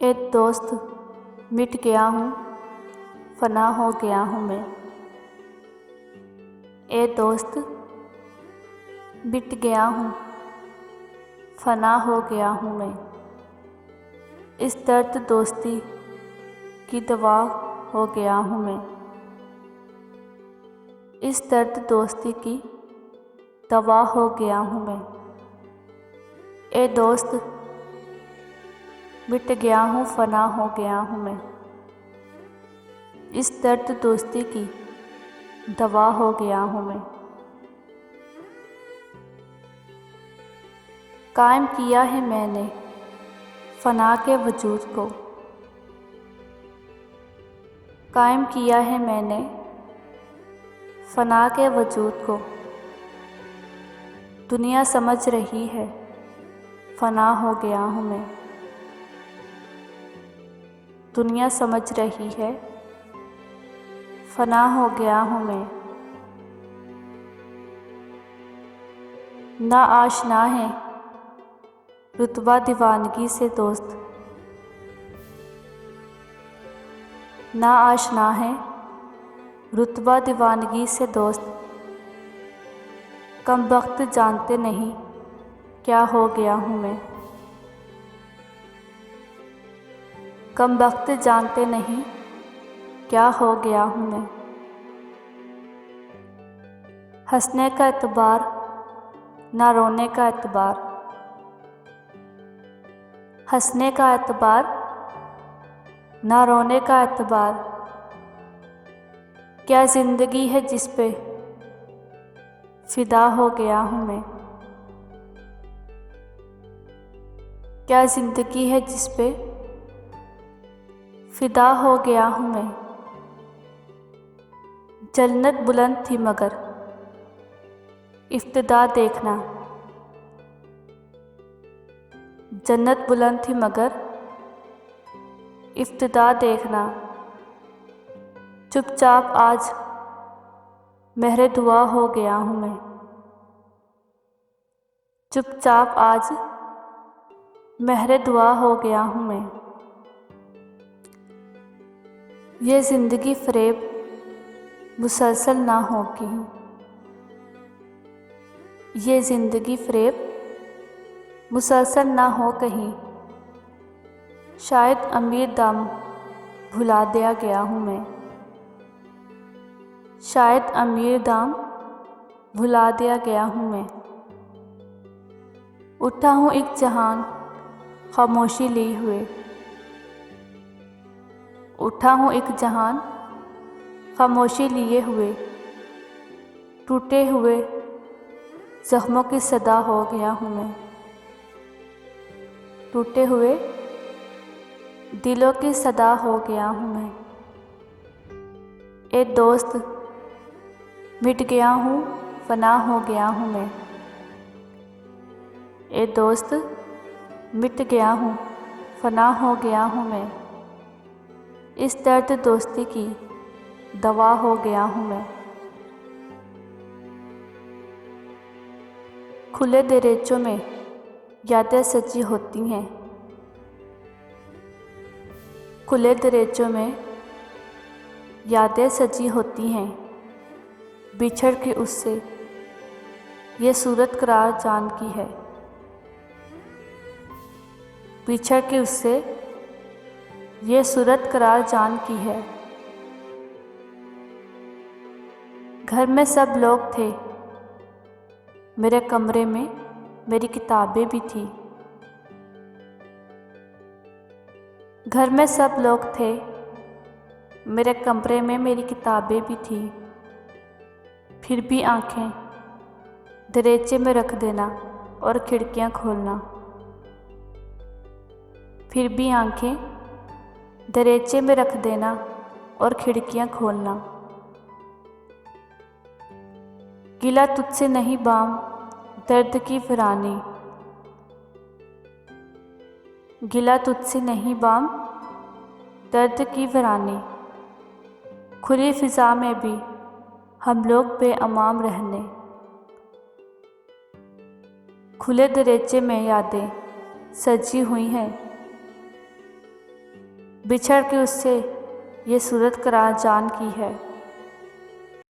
ए दोस्त, मिट गया हूँ, फना हो गया हूँ मैं। ए दोस्त, मिट गया हूँ, फना हो गया हूँ मैं। इस दर्द दोस्ती की दवा हो गया हूँ मैं। इस दर्द दोस्ती की दवा हो गया हूँ मैं। ए दोस्त, मिट गया हूँ, फना हो गया हूँ मैं। इस दर्द दोस्ती की दवा हो गया हूँ मैं। कायम किया है मैंने फना के वजूद को। कायम किया है मैंने फना के वजूद को। दुनिया समझ रही है फना हो गया हूँ मैं। दुनिया समझ रही है फना हो गया हूँ मैं। ना आशना है रुतबा दीवानगी से दोस्त। ना आशना है रुतबा दीवानगी से दोस्त। कम वक्त जानते नहीं क्या हो गया हूँ मैं। कम वक्त जानते नहीं क्या हो गया हूँ मैं। हंसने का एतबार ना रोने का एतबार। हंसने का एतबार ना रोने का एतबार। क्या ज़िंदगी है जिस पे फिदा हो गया हूँ मैं। क्या ज़िंदगी है जिस पे फिदा हो गया हूँ मैं। जन्नत बुलंद थी मगर इब्तिदा देखना। जन्नत बुलंद थी मगर इब्तिदा देखना। चुपचाप आज महरे दुआ हो गया हूँ मैं। चुपचाप आज महरे दुआ हो गया हूँ मैं। ये ज़िंदगी फ़रेब मुसलसल ना हो कहीं। ये ज़िंदगी फ़रेब मुसलसल ना हो कहीं। शायद अमीर दाम भुला दिया गया हूँ मैं। शायद अमीर दाम भुला दिया गया हूँ मैं। उठा हूँ एक जहान खामोशी लिए हुए। उठा हूँ एक जहान खामोशी लिए हुए। टूटे हुए ज़ख्मों की सदा हो गया हूँ मैं। टूटे हुए दिलों की सदा हो गया हूँ मैं। ए दोस्त, मिट गया हूँ, फना हो गया हूँ मैं। ए दोस्त, मिट गया हूँ, फना हो गया हूँ मैं। इस दर्द दोस्ती की दवा हो गया हूँ मैं। खुले दरीचों में यादें सजी होती हैं। खुले दरीचों में यादें सजी होती हैं। बिछड़ के उससे ये सूरत करार जान की है। बिछड़ के उससे ये सूरत करार जान की है। घर में सब लोग थे, मेरे कमरे में मेरी किताबें भी थी। घर में सब लोग थे, मेरे कमरे में मेरी किताबें भी थी। फिर भी आँखें दरीचे में रख देना और खिड़कियाँ खोलना। फिर भी आँखें दरीचे में रख देना और खिड़कियाँ खोलना। गिला तुझसे नहीं बाम दर्द की वीरानी। गिला तुझसे नहीं बाम दर्द की वीरानी। खुली फ़िज़ा में भी हम लोग बेअमाम रहने। खुले दरीचे में यादें सजी हुई हैं। बिछड़ के उससे ये सूरत करार जान की है।